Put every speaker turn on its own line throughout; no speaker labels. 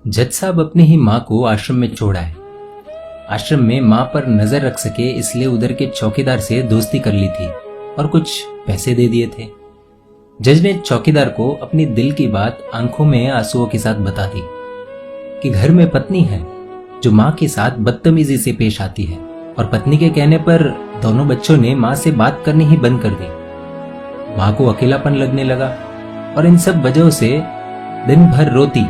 जज साहब अपनी ही माँ को आश्रम में छोड़ आए। आश्रम में माँ पर नजर रख सके इसलिए उधर के चौकीदार से दोस्ती कर ली थी और कुछ पैसे दे दिए थे। जज ने चौकीदार को अपनी दिल की बात आंखों में आंसुओं के साथ बता दी कि घर में पत्नी है जो माँ के साथ बदतमीजी से पेश आती है और पत्नी के कहने पर दोनों बच्चों ने माँ से बात करनी ही बंद कर दी। माँ को अकेलापन लगने लगा और इन सब वजहों से दिन भर रोती,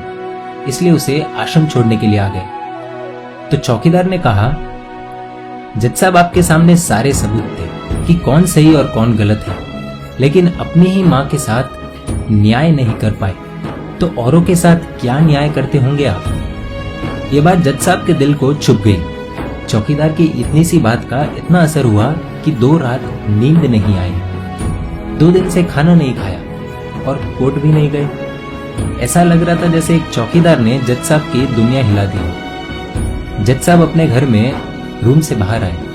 इसलिए उसे आश्रम छोड़ने के लिए आ गए। तो चौकीदार ने कहा, जज साहब आपके सामने सारे सबूत थे कि कौन सही और कौन गलत है, लेकिन अपनी ही माँ के साथ न्याय नहीं कर पाए तो औरों के साथ क्या न्याय करते होंगे आप। ये बात जज साहब के दिल को छुप गई। चौकीदार की इतनी सी बात का इतना असर हुआ कि 2 रात नींद नहीं आई, 2 दिन से खाना नहीं खाया और कोर्ट भी नहीं गए। ऐसा लग रहा था जैसे एक चौकीदार ने जज साहब की दुनिया हिला दी। जज साहब अपने घर में रूम से बाहर आए।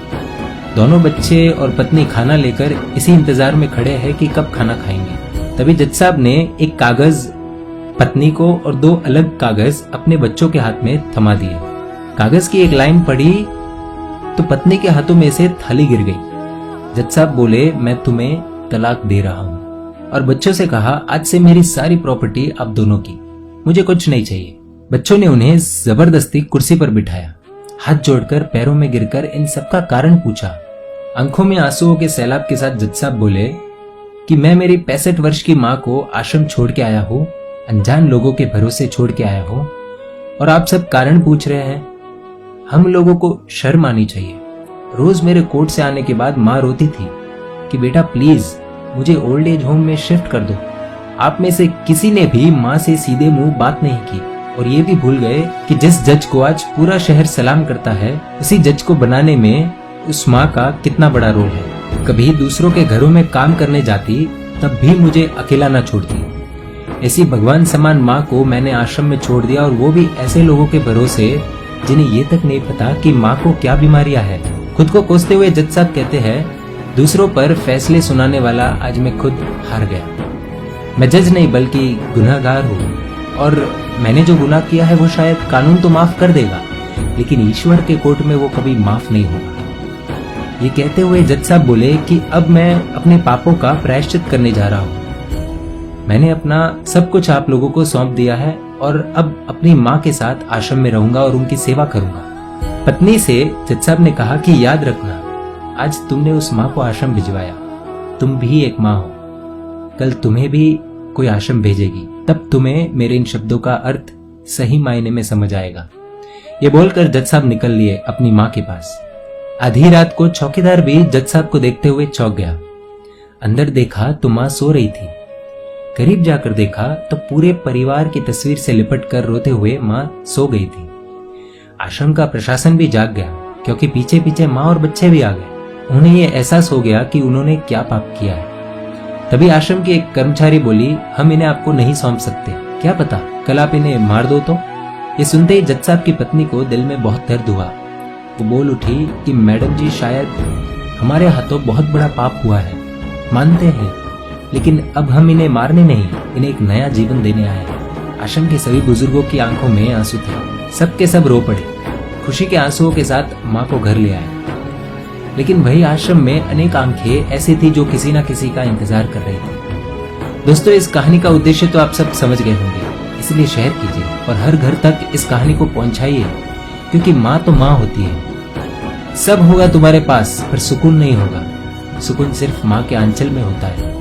दोनों बच्चे और पत्नी खाना लेकर इसी इंतजार में खड़े हैं कि कब खाना खाएंगे। तभी जज साहब ने एक कागज पत्नी को और 2 अलग कागज अपने बच्चों के हाथ में थमा दिए। कागज की एक लाइन पढ़ी तो पत्नी के हाथों में से थाली गिर गई। जज साहब बोले, मैं तुम्हें तलाक दे रहा हूं, और बच्चों से कहा, आज से मेरी सारी प्रॉपर्टी आप दोनों की, मुझे कुछ नहीं चाहिए। बच्चों ने उन्हें जबरदस्ती कुर्सी पर बिठाया, हाथ जोड़कर पैरों में गिरकर इन सबका कारण पूछा। आंखों में आंसुओं के सैलाब के साथ जज साहब बोले कि मैं मेरी 65 वर्ष की माँ को आश्रम छोड़ के आया हूँ, अनजान लोगों के भरोसे छोड़ के आया हूँ, और आप सब कारण पूछ रहे हैं। हम लोगों को शर्म आनी चाहिए। रोज मेरे कोर्ट से आने के बाद माँ रोती थी कि बेटा प्लीज मुझे ओल्ड एज होम में शिफ्ट कर दो। आप में से किसी ने भी माँ से सीधे मुंह बात नहीं की और ये भी भूल गए कि जिस जज को आज पूरा शहर सलाम करता है, उसी जज को बनाने में उस माँ का कितना बड़ा रोल है। कभी दूसरों के घरों में काम करने जाती तब भी मुझे अकेला ना छोड़ती। ऐसी भगवान समान माँ को मैंने आश्रम में छोड़ दिया, और वो भी ऐसे लोगों के भरोसे जिन्हें ये तक नहीं पता कि माँ को क्या बीमारियां है। खुद को कोसते हुए जज साहब कहते हैं, दूसरों पर फैसले सुनाने वाला आज मैं खुद हार गया। मैं जज नहीं बल्कि गुनहगार हूँ, और मैंने जो गुनाह किया है वो शायद कानून तो माफ कर देगा, लेकिन ईश्वर के कोर्ट में वो कभी माफ नहीं होगा। ये कहते हुए जज साहब बोले कि अब मैं अपने पापों का प्रायश्चित करने जा रहा हूँ। मैंने अपना सब कुछ आप लोगों को सौंप दिया है और अब अपनी माँ के साथ आश्रम में रहूंगा और उनकी सेवा करूंगा। पत्नी से जज साहब ने कहा कि याद रखना, आज तुमने उस माँ को आश्रम भिजवाया, तुम भी एक माँ हो, कल तुम्हें भी कोई आश्रम भेजेगी, तब तुम्हें मेरे इन शब्दों का अर्थ सही मायने में समझ आएगा। ये बोलकर जज साहब निकल लिए अपनी माँ के पास। आधी रात को चौकीदार भी जज साहब को देखते हुए चौंक गया। अंदर देखा तो माँ सो रही थी। करीब जाकर देखा तो पूरे परिवार की तस्वीर से लिपट कर रोते हुए माँ सो गई थी। आश्रम का प्रशासन भी जाग गया, क्योंकि पीछे पीछे माँ और बच्चे भी आ गए। उन्हें ये एहसास हो गया कि उन्होंने क्या पाप किया है। तभी आश्रम की एक कर्मचारी बोली, हम इन्हें आपको नहीं सौंप सकते, क्या पता कल आप इन्हें मार दो तो। ये सुनते ही जज साहब की पत्नी को दिल में बहुत दर्द हुआ। वो बोल उठी कि मैडम जी, शायद हमारे हाथों बहुत बड़ा पाप हुआ है, मानते हैं, लेकिन अब हम इन्हें मारने नहीं, इन्हें एक नया जीवन देने आए हैं। आश्रम के सभी बुजुर्गों की आंखों में आंसू थे, सबके सब रो पड़े। खुशी के आंसुओं के साथ माँ को घर ले आए। लेकिन वही आश्रम में अनेक आंखें ऐसी थी जो किसी ना किसी का इंतजार कर रही थी। दोस्तों, इस कहानी का उद्देश्य तो आप सब समझ गए होंगे, इसलिए शेयर कीजिए और हर घर तक इस कहानी को पहुंचाइए, क्योंकि माँ तो माँ होती है। सब होगा तुम्हारे पास पर सुकून नहीं होगा। सुकून सिर्फ माँ के आंचल में होता है।